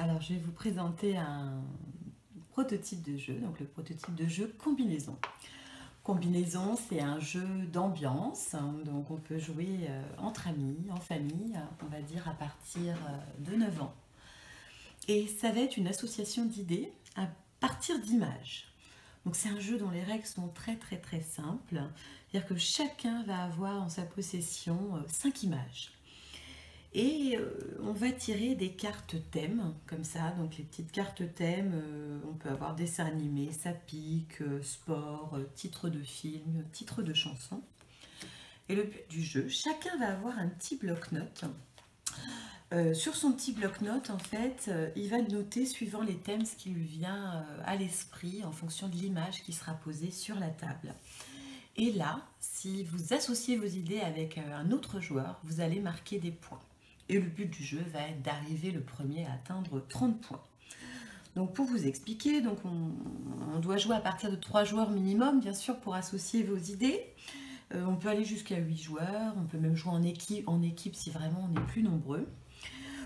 Alors, je vais vous présenter un prototype de jeu, donc le prototype de jeu Combinaison. Combinaison, c'est un jeu d'ambiance, hein, donc on peut jouer entre amis, en famille, on va dire à partir de 9 ans. Et ça va être une association d'idées à partir d'images. Donc c'est un jeu dont les règles sont très simples, c'est-à-dire que chacun va avoir en sa possession 5 images. Et on va tirer des cartes thèmes, comme ça, donc les petites cartes thèmes, on peut avoir dessin animé, ça pique, sport, titre de film, titre de chanson. Et le but du jeu, chacun va avoir un petit bloc-notes. Sur son petit bloc-notes, en fait, il va noter suivant les thèmes ce qui lui vient à l'esprit en fonction de l'image qui sera posée sur la table. Et là, si vous associez vos idées avec un autre joueur, vous allez marquer des points. Et le but du jeu va être d'arriver le premier à atteindre 30 points. Donc pour vous expliquer, donc on doit jouer à partir de 3 joueurs minimum, bien sûr, pour associer vos idées. On peut aller jusqu'à 8 joueurs, on peut même jouer en équipe si vraiment on est plus nombreux.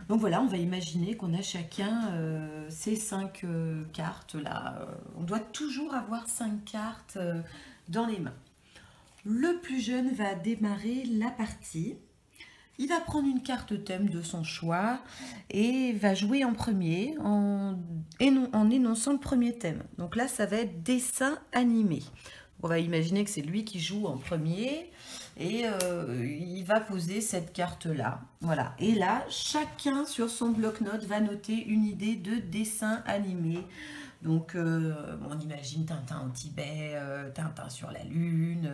Donc voilà, on va imaginer qu'on a chacun ces 5 cartes là. On doit toujours avoir 5 cartes dans les mains. Le plus jeune va démarrer la partie. Il va prendre une carte thème de son choix et va jouer en premier en énonçant le premier thème. Donc là, ça va être dessin animé. On va imaginer que c'est lui qui joue en premier et il va poser cette carte-là. Voilà. Et là, chacun sur son bloc-notes va noter une idée de dessin animé. Donc, on imagine Tintin au Tibet, Tintin sur la Lune,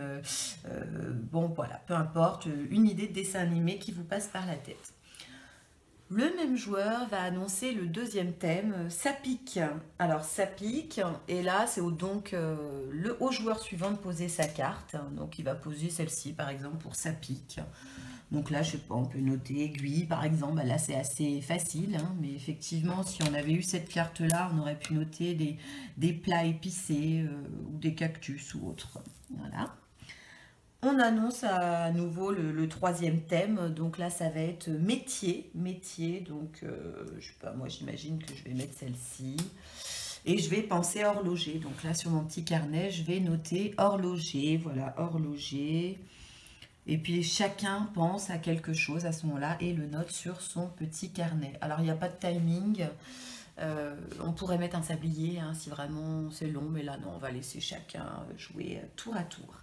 bon voilà, peu importe, une idée de dessin animé qui vous passe par la tête. Le même joueur va annoncer le deuxième thème, ça pique. Alors ça pique, et là c'est au joueur suivant de poser sa carte. Donc il va poser celle-ci par exemple pour ça pique. Donc là, je sais pas, on peut noter aiguille par exemple. Là, c'est assez facile, hein, mais effectivement, si on avait eu cette carte-là, on aurait pu noter des plats épicés ou des cactus ou autre. Voilà. On annonce à nouveau le troisième thème. Donc là, ça va être métier. Métier, donc je sais pas, moi j'imagine que je vais mettre celle-ci. Et je vais penser horloger. Donc là, sur mon petit carnet, je vais noter horloger. Voilà, horloger. Et puis chacun pense à quelque chose à ce moment-là et le note sur son petit carnet. Alors il n'y a pas de timing, on pourrait mettre un sablier hein, si vraiment c'est long, mais là non, on va laisser chacun jouer tour à tour.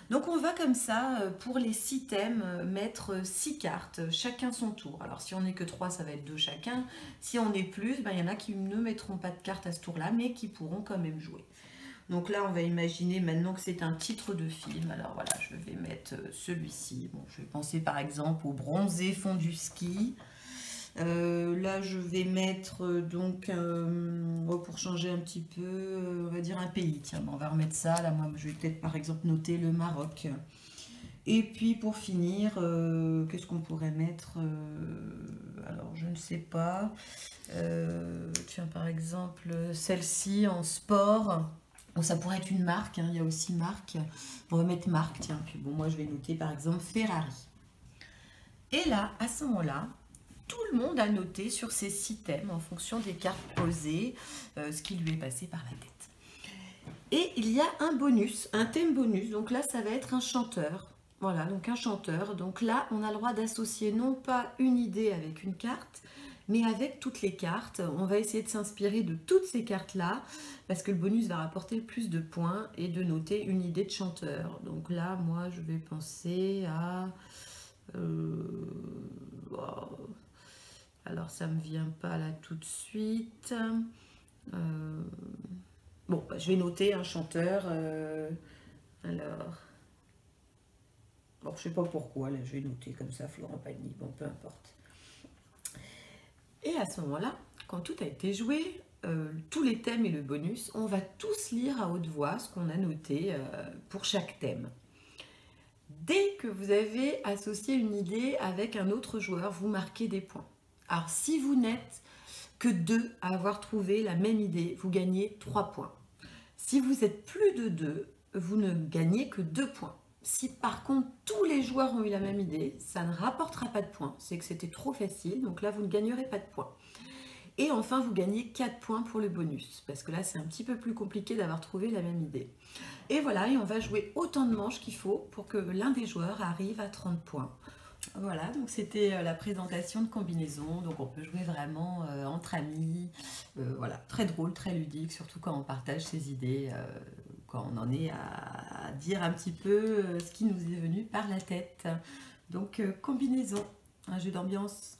Donc on va comme ça, pour les 6 thèmes, mettre 6 cartes, chacun son tour. Alors si on n'est que 3, ça va être 2 chacun. Si on est plus, ben, il y en a qui ne mettront pas de cartes à ce tour-là, mais qui pourront quand même jouer. Donc là, on va imaginer maintenant que c'est un titre de film. Alors voilà, je vais mettre celui-ci. Bon, je vais penser par exemple au Bronzé fond du ski. Là, je vais mettre donc, pour changer un petit peu, on va dire un pays. Tiens, bon, on va remettre ça. Là, moi, je vais peut-être par exemple noter le Maroc. Et puis pour finir, qu'est-ce qu'on pourrait mettre alors, je ne sais pas. Tiens, par exemple, celle-ci en sport. Bon, ça pourrait être une marque, hein, il y a aussi marque. On va mettre marque, tiens. Puis bon, moi je vais noter par exemple Ferrari. Et là, à ce moment-là, tout le monde a noté sur ces 6 thèmes en fonction des cartes posées, ce qui lui est passé par la tête. Et il y a un bonus, un thème bonus. Donc là, ça va être un chanteur. Voilà, donc un chanteur. Donc là, on a le droit d'associer non pas une idée avec une carte, mais avec toutes les cartes. On va essayer de s'inspirer de toutes ces cartes-là, parce que le bonus va rapporter le plus de points et de noter une idée de chanteur. Donc là, moi, je vais penser à... alors, ça ne me vient pas là tout de suite. Bon, bah, je vais noter un chanteur. Alors... Bon, je sais pas pourquoi, là, je vais noter comme ça, Florent Pagny. Bon, peu importe. Et à ce moment-là, quand tout a été joué, tous les thèmes et le bonus, on va tous lire à haute voix ce qu'on a noté pour chaque thème. Dès que vous avez associé une idée avec un autre joueur, vous marquez des points. Alors si vous n'êtes que 2 à avoir trouvé la même idée, vous gagnez 3 points. Si vous êtes plus de 2, vous ne gagnez que 2 points. Si par contre tous les joueurs ont eu la même idée, ça ne rapportera pas de points. C'est que c'était trop facile, donc là vous ne gagnerez pas de points. Et enfin, vous gagnez 4 points pour le bonus, parce que là, c'est un petit peu plus compliqué d'avoir trouvé la même idée. Et voilà, et on va jouer autant de manches qu'il faut pour que l'un des joueurs arrive à 30 points. Voilà, donc c'était la présentation de combinaison. Donc on peut jouer vraiment entre amis. Voilà, très drôle, très ludique, surtout quand on partage ses idées, quand on en est à dire un petit peu ce qui nous est venu par la tête. Donc combinaison, un jeu d'ambiance.